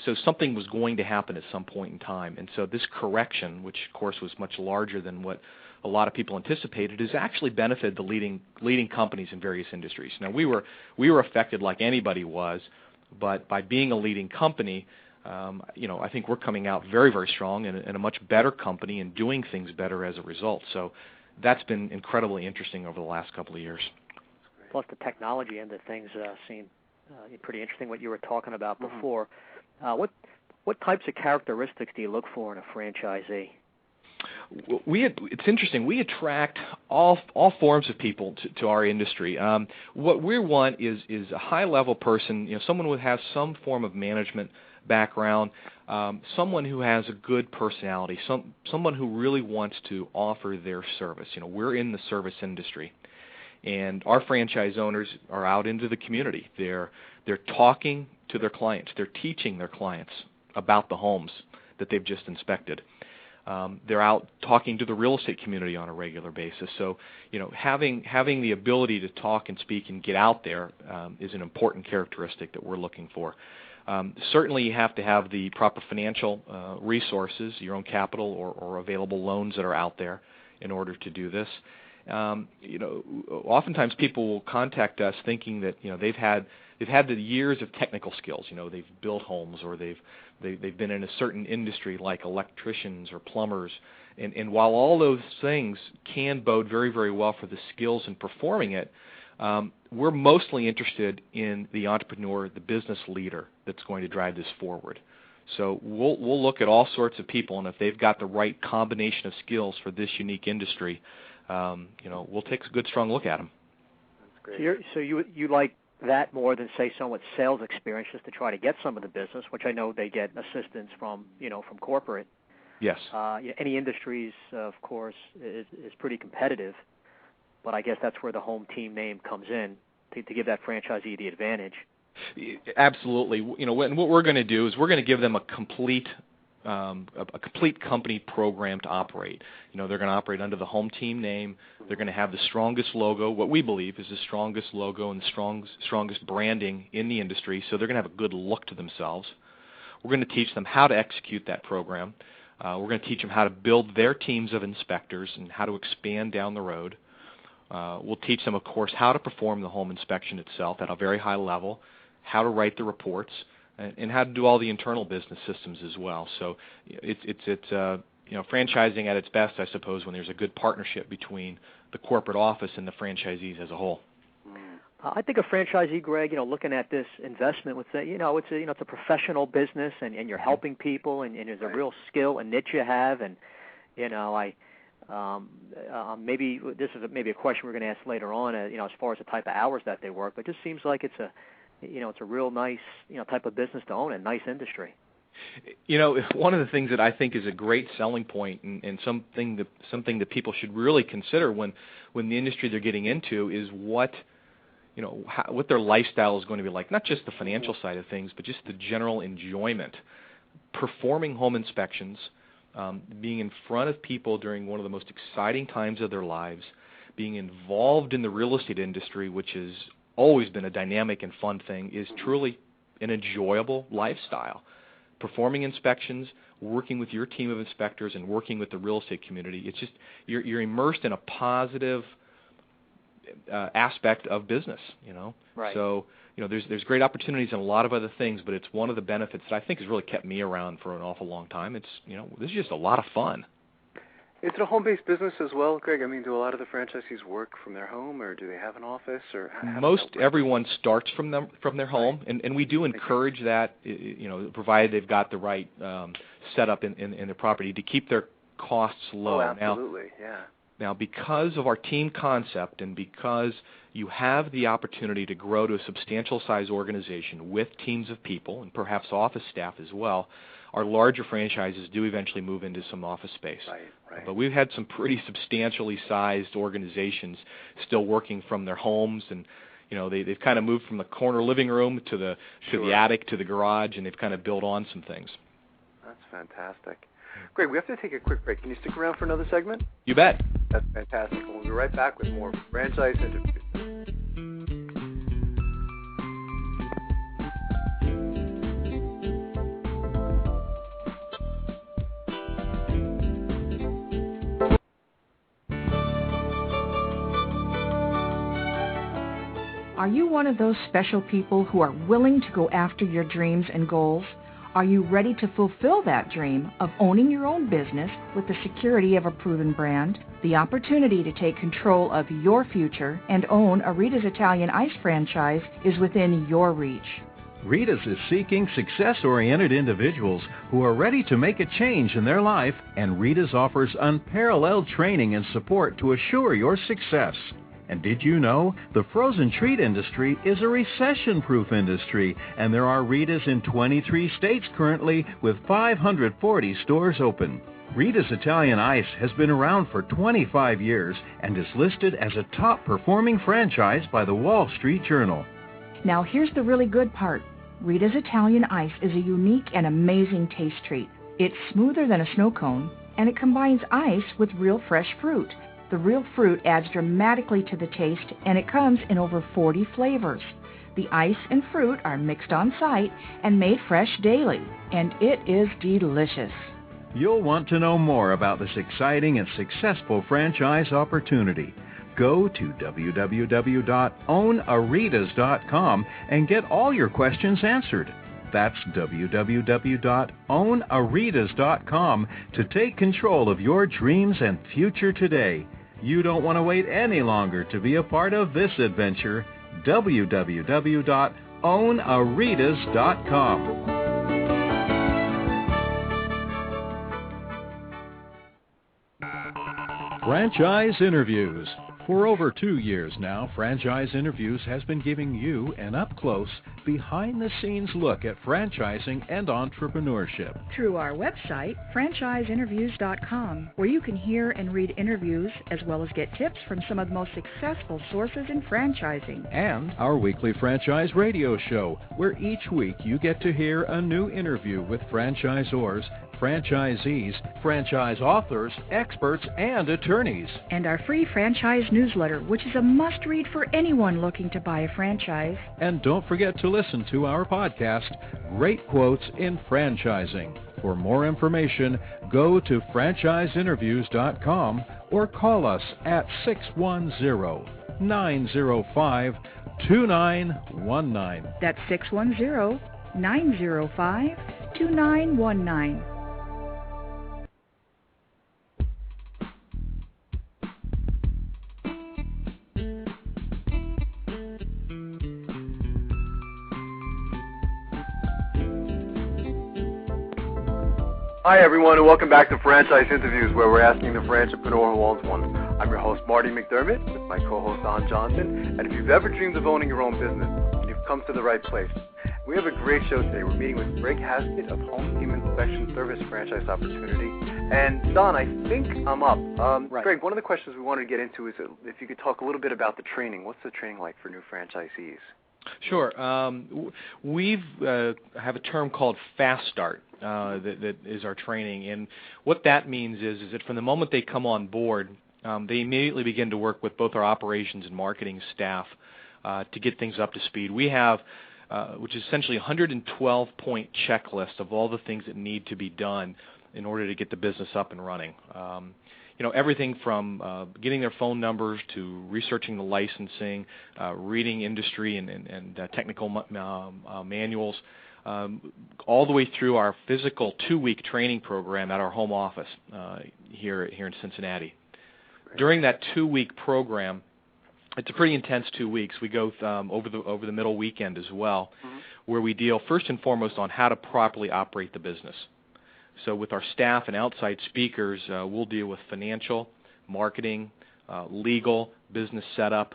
So something was going to happen at some point in time, and so this correction, which of course was much larger than what a lot of people anticipated, has actually benefited the leading companies in various industries. Now we were affected like anybody was, but by being a leading company, I think we're coming out very, very strong and a much better company and doing things better as a result. So that's been incredibly interesting over the last couple of years. Plus the technology end of things seem pretty interesting, what you were talking about before. What types of characteristics do you look for in a franchisee? It's interesting. We attract all forms of people to our industry. What we want is a high-level person, someone who has some form of management background, someone who has a good personality, someone who really wants to offer their service. We're in the service industry, and our franchise owners are out into the community. They're talking to their clients. They're teaching their clients about the homes that they've just inspected. They're out talking to the real estate community on a regular basis. So, having the ability to talk and speak and get out there is an important characteristic that we're looking for. Certainly, you have to have the proper financial resources, your own capital or available loans that are out there in order to do this. Oftentimes people will contact us thinking that they've had the years of technical skills. They've built homes or they've been in a certain industry like electricians or plumbers. And while all those things can bode very, very well for the skills in performing it, we're mostly interested in the entrepreneur, the business leader that's going to drive this forward. So we'll look at all sorts of people, and if they've got the right combination of skills for this unique industry, we'll take a good, strong look at them. That's great. So you like that more than, say, someone with sales experience just to try to get some of the business, which I know they get assistance from corporate. Yes. Any industries, of course, is pretty competitive, but I guess that's where the HomeTeam name comes in to give that franchisee the advantage. Absolutely. What we're going to do is we're going to give them a complete company program to operate. They're going to operate under the HomeTeam name. They're going to have the strongest logo, what we believe is the strongest logo and the strongest branding in the industry, so they're going to have a good look to themselves. We're going to teach them how to execute that program. We're going to teach them how to build their teams of inspectors and how to expand down the road. We'll teach them, of course, how to perform the home inspection itself at a very high level, how to write the reports, and how to do all the internal business systems as well. So it's franchising at its best, I suppose, when there's a good partnership between the corporate office and the franchisees as a whole. I think a franchisee, Greg, looking at this investment would say, it's a professional business, and you're helping people, and there's a real skill and niche you have, and maybe this is maybe a question we're going to ask later on, as far as the type of hours that they work, but it just seems like it's a real nice, type of business to own, a nice industry. One of the things that I think is a great selling point and something that people should really consider when the industry they're getting into is what their lifestyle is going to be like, not just the financial side of things, but just the general enjoyment. Performing home inspections, being in front of people during one of the most exciting times of their lives, being involved in the real estate industry, which has always been a dynamic and fun thing, is truly an enjoyable lifestyle. Performing inspections, working with your team of inspectors, and working with the real estate community, it's just you're immersed in a positive aspect of business. Right. So there's great opportunities in a lot of other things, but it's one of the benefits that I think has really kept me around for an awful long time. It's this is just a lot of fun. Is it a home-based business as well, Greg? I mean, do a lot of the franchisees work from their home, or do they have an office, or most everyone starts from their home, and we do encourage that, provided they've got the right setup in their property to keep their costs low. Oh, absolutely, Now, because of our team concept and because you have the opportunity to grow to a substantial size organization with teams of people and perhaps office staff as well, our larger franchises do eventually move into some office space. Right. But we've had some pretty substantially sized organizations still working from their homes, and they've kind of moved from the corner living room to the attic to the garage, and they've kind of built on some things. That's fantastic. Greg, we have to take a quick break. Can you stick around for another segment? You bet. That's fantastic. We'll be right back with more franchise interviews. Are you one of those special people who are willing to go after your dreams and goals? Are you ready to fulfill that dream of owning your own business with the security of a proven brand? The opportunity to take control of your future and own a Rita's Italian Ice franchise is within your reach. Rita's is seeking success-oriented individuals who are ready to make a change in their life, and Rita's offers unparalleled training and support to assure your success. And did you know the frozen treat industry is a recession-proof industry, and there are Rita's in 23 states currently with 540 stores open. Rita's Italian Ice has been around for 25 years and is listed as a top-performing franchise by the Wall Street Journal. Now here's the really good part. Rita's Italian Ice is a unique and amazing taste treat. It's smoother than a snow cone, and it combines ice with real fresh fruit. The real fruit adds dramatically to the taste, and it comes in over 40 flavors. The ice and fruit are mixed on site and made fresh daily, and it is delicious. You'll want to know more about this exciting and successful franchise opportunity. Go to www.ownaritas.com and get all your questions answered. That's www.ownaritas.com to take control of your dreams and future today. You don't want to wait any longer to be a part of this adventure. www.ownaritas.com. Franchise Interviews. For over 2 years now, Franchise Interviews has been giving you an up-close, behind-the-scenes look at franchising and entrepreneurship. Through our website, franchiseinterviews.com, where you can hear and read interviews as well as get tips from some of the most successful sources in franchising. And our weekly franchise radio show, where each week you get to hear a new interview with franchisors, franchisees, franchise authors, experts, and attorneys. And our free franchise newsletter, which is a must-read for anyone looking to buy a franchise. And don't forget to listen to our podcast, Great Quotes in Franchising. For more information, go to franchiseinterviews.com or call us at 610-905-2919. That's 610-905-2919. Hi, everyone, and welcome back to Franchise Interviews, where we're asking the entrepreneur who owns one. I'm your host, Marty McDermott, with my co-host, Don Johnson. And if you've ever dreamed of owning your own business, you've come to the right place. We have a great show today. We're meeting with Greg Haskett of HomeTeam Inspection Service Franchise Opportunity. And, Don, I think I'm up. Right. Greg, one of the questions we wanted to get into is if you could talk a little bit about the training. What's the training like for new franchisees? Sure. We've have a term called Fast Start that is our training, and what that means is that from the moment they come on board, they immediately begin to work with both our operations and marketing staff to get things up to speed. We have, which is essentially a 112-point checklist of all the things that need to be done in order to get the business up and running. everything from getting their phone numbers to researching the licensing, reading industry and technical manuals, all the way through our physical 2-week training program at our home office here in Cincinnati. Great. During that 2-week program, it's a pretty intense 2 weeks. We go over the middle weekend as well, where we deal first and foremost on how to properly operate the business. So with our staff and outside speakers, we'll deal with financial, marketing, legal, business setup,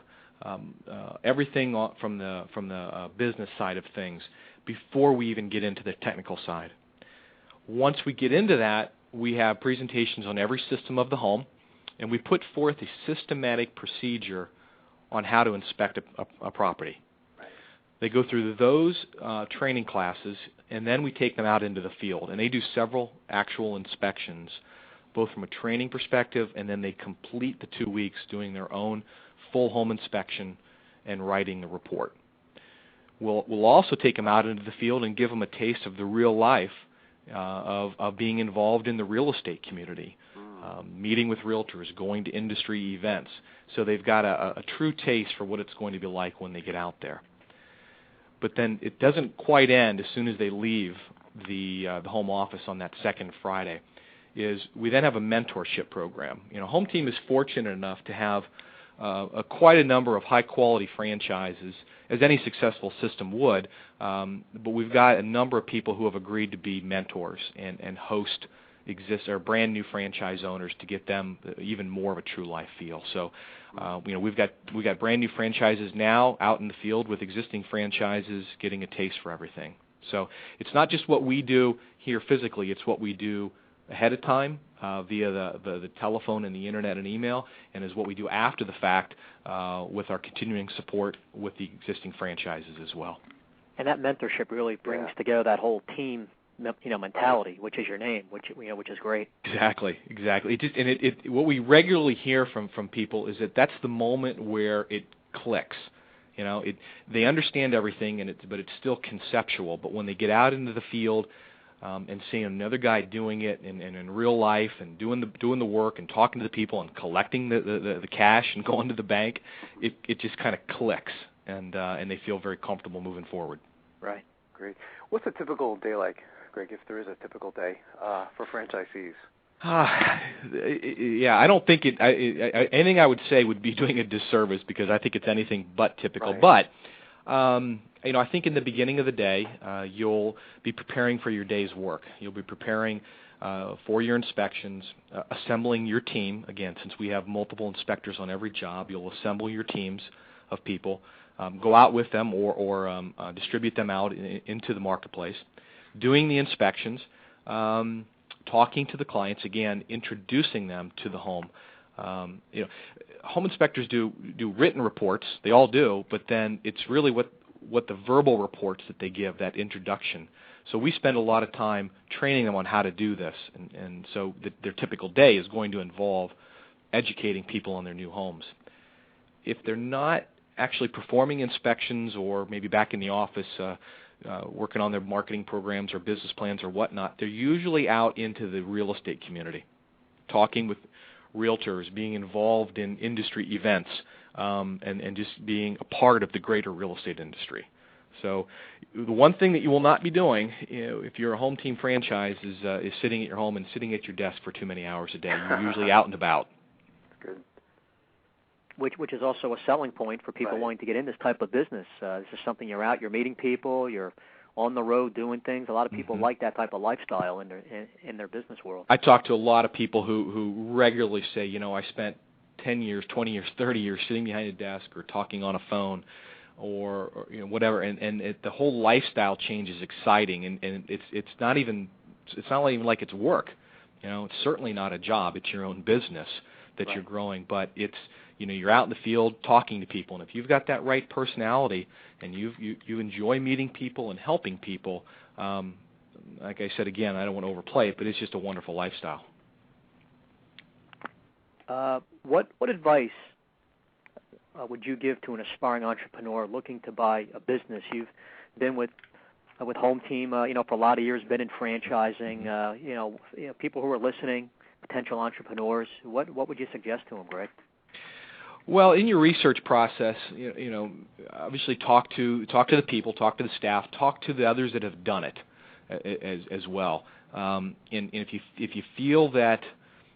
everything from the business side of things before we even get into the technical side. Once we get into that, we have presentations on every system of the home, and we put forth a systematic procedure on how to inspect a property. They go through those training classes, and then we take them out into the field, and they do several actual inspections, both from a training perspective, and then they complete the 2 weeks doing their own full home inspection and writing the report. We'll also take them out into the field and give them a taste of the real life of being involved in the real estate community, meeting with realtors, going to industry events. So they've got a true taste for what it's going to be like when they get out there. But then it doesn't quite end as soon as they leave the home office on that second Friday. We then have a mentorship program. HomeTeam is fortunate enough to have quite a number of high-quality franchises, as any successful system would, but we've got a number of people who have agreed to be mentors and host brand new franchise owners to get them even more of a true life feel. So, we've got brand new franchises now out in the field with existing franchises getting a taste for everything. So it's not just what we do here physically; it's what we do ahead of time via the telephone and the internet and email, and is what we do after the fact with our continuing support with the existing franchises as well. And that mentorship really brings together that whole team, mentality, which is your name, which is great. Exactly. What we regularly hear from people is that that's the moment where it clicks. They understand everything, but it's still conceptual. But when they get out into the field and seeing another guy doing it in real life and doing the work and talking to the people and collecting the cash and going to the bank, it just kind of clicks, and they feel very comfortable moving forward. Right. Great. What's a typical day like, Greg, if there is a typical day for franchisees? I don't think anything I would say would be doing a disservice, because I think it's anything but typical. Right. But I think in the beginning of the day, you'll be preparing for your day's work. You'll be preparing for your inspections, assembling your team. Again, since we have multiple inspectors on every job, you'll assemble your teams of people, go out with them or distribute them out into the marketplace, doing the inspections, talking to the clients, again, introducing them to the home. Home inspectors do written reports. They all do, but then it's really what the verbal reports that they give, that introduction. So we spend a lot of time training them on how to do this, and so their typical day is going to involve educating people on their new homes. If they're not actually performing inspections or maybe back in the office working on their marketing programs or business plans or whatnot, they're usually out into the real estate community, talking with realtors, being involved in industry events, and just being a part of the greater real estate industry. So the one thing that you will not be doing, if you're a HomeTeam franchise, is sitting at your home and sitting at your desk for too many hours a day. You're usually out and about. Good. Which is also a selling point for people wanting to get in this type of business. This is something you're out, you're meeting people, you're on the road doing things. A lot of people like that type of lifestyle in their business world. I talk to a lot of people who regularly say, I spent 10 years, 20 years, 30 years sitting behind a desk or talking on a phone or whatever, and the whole lifestyle change is exciting, and it's not even like it's work. It's certainly not a job. It's your own business that you're growing, but it's you're out in the field talking to people, and if you've got that right personality and you enjoy meeting people and helping people, like I said again, I don't want to overplay it, but it's just a wonderful lifestyle. What advice would you give to an aspiring entrepreneur looking to buy a business? You've been with HomeTeam, for a lot of years, been in franchising. People who are listening, potential entrepreneurs, what would you suggest to them, Greg? Well, in your research process, obviously talk to the people, talk to the staff, talk to the others that have done it as well. And if you feel that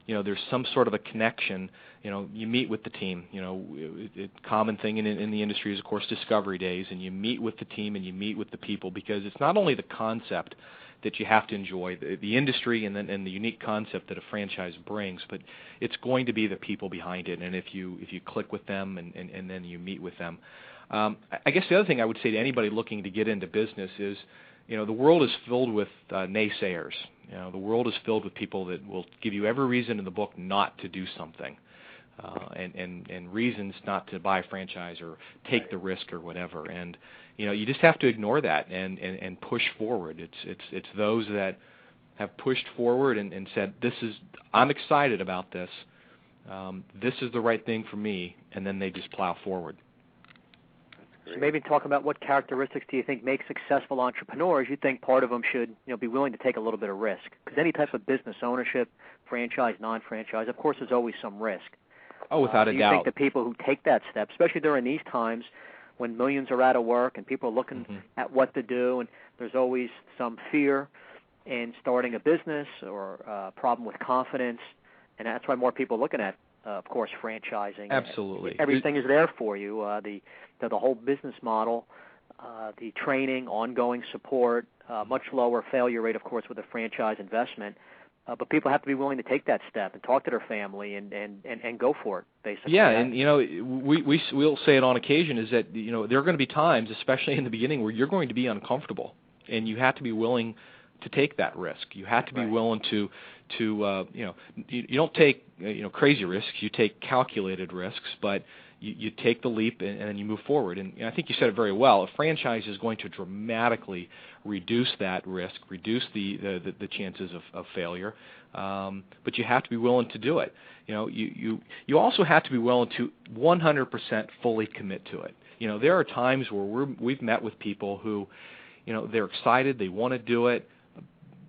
there's some sort of a connection, you meet with the team. A common thing in the industry is, of course, discovery days, and you meet with the team and you meet with the people, because it's not only the concept that you have to enjoy, the industry and the unique concept that a franchise brings, but it's going to be the people behind it. And if you click with them and then you meet with them, I guess the other thing I would say to anybody looking to get into business is, the world is filled with naysayers. The world is filled with people that will give you every reason in the book not to do something, and reasons not to buy a franchise or take the risk or whatever. And you just have to ignore that and push forward. It's those that have pushed forward and said, I'm excited about this. This is the right thing for me, and then they just plow forward. So maybe talk about what characteristics do you think make successful entrepreneurs. You think part of them should be willing to take a little bit of risk, because any type of business ownership, franchise, non-franchise, of course there's always some risk. Oh, without a doubt. Do you think the people who take that step, especially during these times when millions are out of work and people are looking at what to do, and there's always some fear in starting a business or a problem with confidence, and that's why more people are looking at, of course, franchising. Absolutely. Everything is there for you. The whole business model, the training, ongoing support, much lower failure rate, of course, with a franchise investment. But people have to be willing to take that step and talk to their family and go for it, basically. Yeah, and we'll say it on occasion is that there are going to be times, especially in the beginning, where you're going to be uncomfortable, and you have to be willing to take that risk. You have to be willing to you don't take crazy risks. You take calculated risks, but you take the leap and then you move forward. And I think you said it very well. A franchise is going to dramatically reduce that risk, reduce the chances of failure. But you have to be willing to do it. You also have to be willing to 100% fully commit to it. There are times where we've met with people who, they're excited, they want to do it,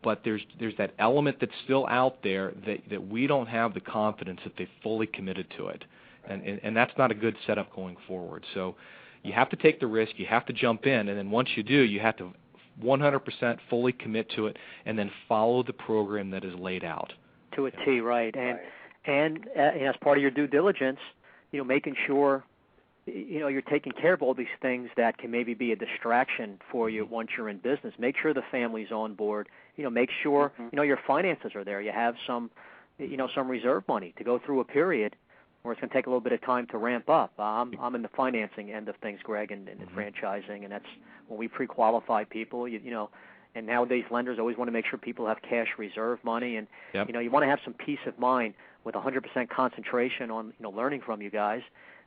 but there's that element that's still out there that we don't have the confidence that they fully committed to it. And that's not a good setup going forward. So you have to take the risk, you have to jump in, and then once you do, you have to 100% fully commit to it and then follow the program that is laid out. To a T, right. And as part of your due diligence, making sure you're taking care of all these things that can maybe be a distraction for you once you're in business. Make sure the family's on board. Make sure your finances are there. You have some reserve money to go through a period where it's going to take a little bit of time to ramp up. I'm in the financing end of things, Greg, and franchising, and that's when we pre-qualify people. And nowadays lenders always want to make sure people have cash reserve money, and you want to have some peace of mind with 100% concentration on learning from you guys.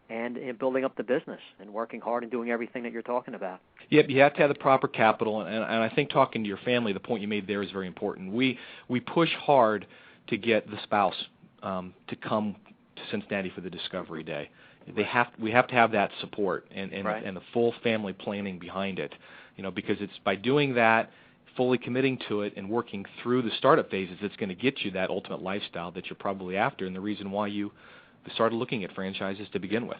And building up the business and working hard and doing everything that you're talking about. Yep, you have to have the proper capital, and I think talking to your family, the point you made there is very important. We push hard to get the spouse to come to Cincinnati for the Discovery Day. We have to have that support and the full family planning behind it, because it's by doing that, fully committing to it and working through the startup phases that's going to get you that ultimate lifestyle that you're probably after, and the reason why you started looking at franchises to begin with.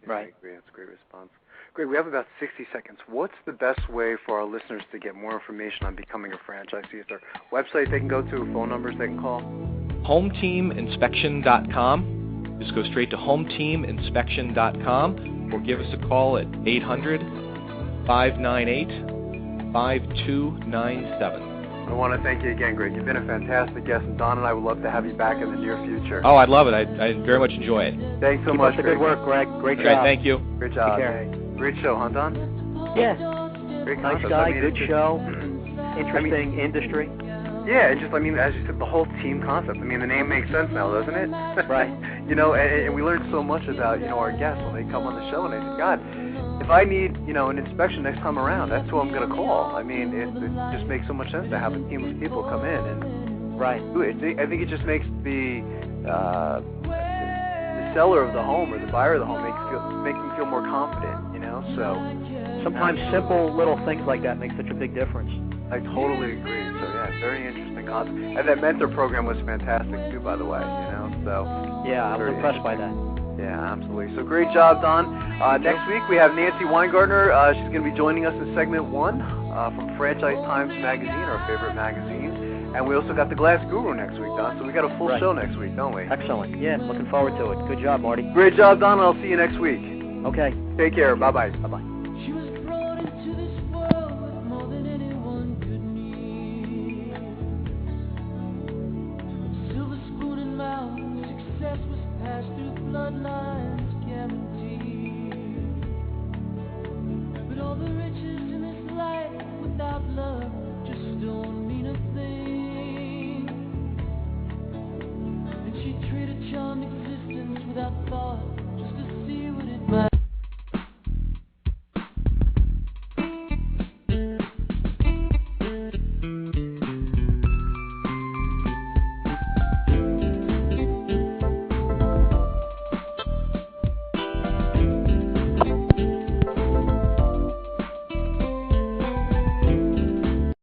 Right. I agree. That's a great response. Great. We have about 60 seconds. What's the best way for our listeners to get more information on becoming a franchisee? Is there a website they can go to, phone numbers they can call? HomeTeamInspection.com. Just go straight to HomeTeamInspection.com or give us a call at 800-598-5297. I want to thank you again, Greg. You've been a fantastic guest, and Don and I would love to have you back in the near future. Oh, I'd love it. I very much enjoy it. Thanks so Keep much, up the good work, Greg. Great job. Right, thank you. Great job. Take Great show, huh, Don? Yeah. Great Nice concept. guy, good show, interesting industry. Yeah, and just, as you said, the whole team concept. The name makes sense now, doesn't it? Right. And we learned so much about, our guests when they come on the show, and they say, God, if I need, an inspection next time around, that's who I'm going to call. It just makes so much sense to have a team of people come in and do it. I think it just makes the seller of the home or the buyer of the home make them feel more confident, So sometimes simple little things like that make such a big difference. I totally agree. So yeah, very interesting concept. And that mentor program was fantastic too, by the way. So yeah, I was impressed by that. Yeah, absolutely. So great job, Don. Next week we have Nancy Weingartner. She's going to be joining us in segment 1 from Franchise Times Magazine, our favorite magazine. And we also got the Glass Guru next week, Don. So we got a full show next week, don't we? Excellent. Yeah, looking forward to it. Good job, Marty. Great job, Don. I'll see you next week. Okay. Take care. Bye-bye. Bye-bye. She was brought into this world with more than anyone could need. Silver spoon in mouth, success was passed through bloodlines.